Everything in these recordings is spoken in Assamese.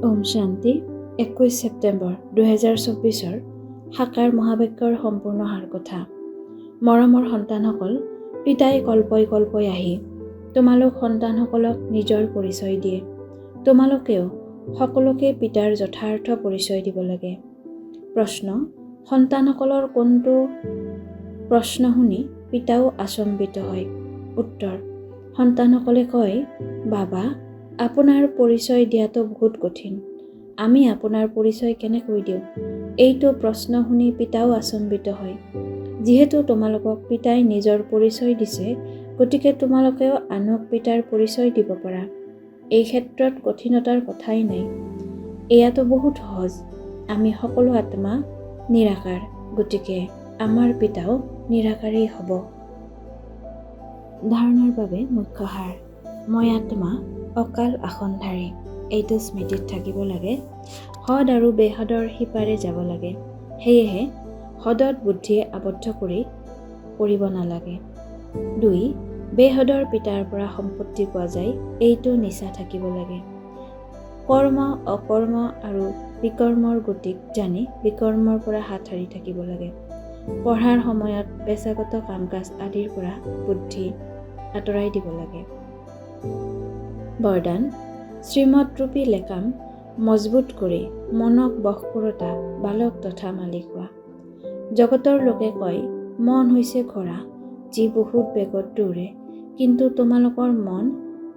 ওম শান্তি। 21 ছেপ্টেম্বৰ 2024 সাকাৰ মহাবাক্যৰ সম্পূৰ্ণ সাৰ কথা। মৰমৰ সন্তানসকল, পিতাই কল্পই আহি তোমালোক সন্তানসকলক নিজৰ পৰিচয় দিয়ে। তোমালোকেও সকলোকে পিতাৰ যথাৰ্থ পৰিচয় দিব লাগে। প্ৰশ্ন: সন্তানসকলৰ কোনটো প্ৰশ্ন শুনি পিতাও আচম্বিত হয়? উত্তৰ: সন্তানসকলে কয়, বাবা, আপোনাৰ পৰিচয় দিয়াটো বহুত কঠিন। আমি আপোনাৰ পৰিচয় কেনেকৈ দিওঁ? এইটো প্ৰশ্ন শুনি পিতাও আচম্বিত হয়। যিহেতু তোমালোকক পিতাই নিজৰ পৰিচয় দিছে, গতিকে তোমালোকেও আনক পিতাৰ পৰিচয় দিব পাৰা। এই ক্ষেত্ৰত কঠিনতাৰ কথাই নাই। এয়াতো বহুত সহজ। আমি সকলো আত্মা নিৰাকাৰ, গতিকে আমাৰ পিতাও নিৰাকাৰেই হ'ব। ধাৰণাৰ বাবে মুখ্য সাৰ: মই আত্মা, অকাল আসনধাৰী। এইটো স্মৃতিত থাকিব লাগে। সদ আৰু বেসদৰ সিপাৰে যাব লাগে। সেয়েহে সদত বুদ্ধি আবদ্ধ কৰিব নালাগে। 2. বেসদৰ পিতাৰ পৰা সম্পত্তি পোৱা যায়, এইটো নিচা থাকিব লাগে। কৰ্ম, অকৰ্ম আৰু বিকৰ্মৰ গতিক জানি বিকৰ্মৰ পৰা হাত সাৰি থাকিব লাগে। পঢ়াৰ সময়ত পেছাগত কাম-কাজ আদিৰ পৰা বুদ্ধি আঁতৰাই দিব লাগে। বৰদান: শ্ৰীমতৰূপী লেকাম মজবুত কৰি মনক বশ কৰোঁতা বালক তথা মালিক হোৱা। জগতৰ লোকে কয়, মন হৈছে ঘোঁৰা, যি বহুত বেগত দৌৰে, কিন্তু তোমালোকৰ মন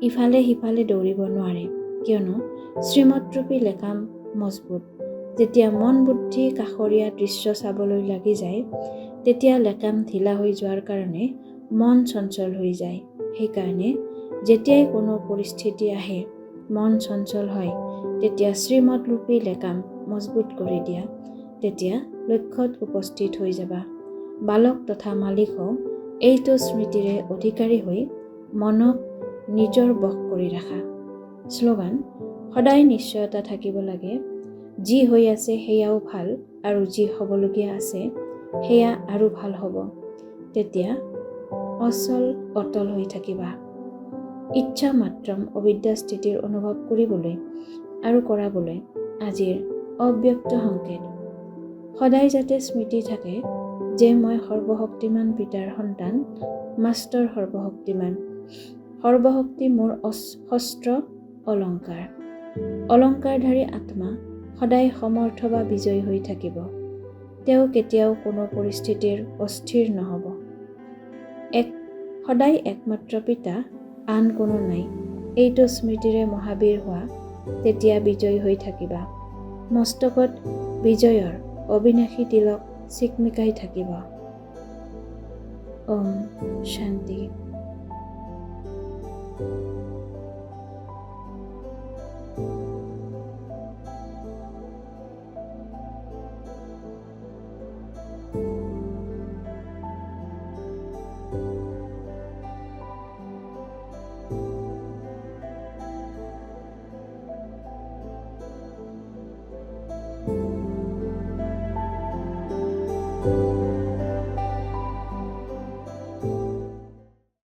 ইফালে সিফালে দৌৰিব নোৱাৰে, কিয়নো শ্ৰীমতৰূপী লেকাম মজবুত। যেতিয়া মন বুদ্ধি কাষৰীয়া দৃশ্য চাবলৈ লাগি যায়, তেতিয়া লেকাম ঢিলা হৈ যোৱাৰ কাৰণে মন চঞ্চল হৈ যায়। সেইকাৰণে যেতিয়াই কোনো পৰিস্থিতি আহে, মন চঞ্চল হয়, তেতিয়া শ্ৰীমতৰূপী লেকাম মজবুত কৰি দিয়া। তেতিয়া লক্ষ্যত উপস্থিত হৈ যাবা। বালক তথা মালিক হও, এইটো স্মৃতিৰে অধিকাৰী হৈ মনক নিজৰ বশ কৰি ৰাখা। শ্লোগান: সদায় নিশ্চয়তা থাকিব লাগে। যি হৈ আছে সেয়াও ভাল, আৰু যি হ'বলগীয়া আছে সেয়া আৰু ভাল হ'ব। তেতিয়া অটল হৈ থাকিবা। ইচ্ছা মাত্ৰম অবিদ্যা স্থিতিৰ অনুভৱ কৰিবলৈ আৰু কৰাবলৈ আজিৰ অব্যক্ত সংকেত। সদায় যাতে স্মৃতি থাকে যে মই সৰ্বশক্তিমান পিতাৰ সন্তান, মাষ্টৰ সৰ্বশক্তিমান। সৰ্বশক্তি মোৰ শস্ত্ৰ অলংকাৰ। অলংকাৰধাৰী আত্মা সদায় সমৰ্থ বা বিজয়ী হৈ থাকিব। তেওঁ কেতিয়াও কোনো পৰিস্থিতিৰ অস্থিৰ নহ'ব। সদায় একমাত্ৰ পিতা, আন কোনো নাই, এইটো স্মৃতিৰে মহাবীৰ হোৱা। তেতিয়া বিজয়ী হৈ থাকিবা। মস্তকত বিজয়ৰ অবিনাশী তিলক চিকমিকাই থাকিব। ওম শান্তি।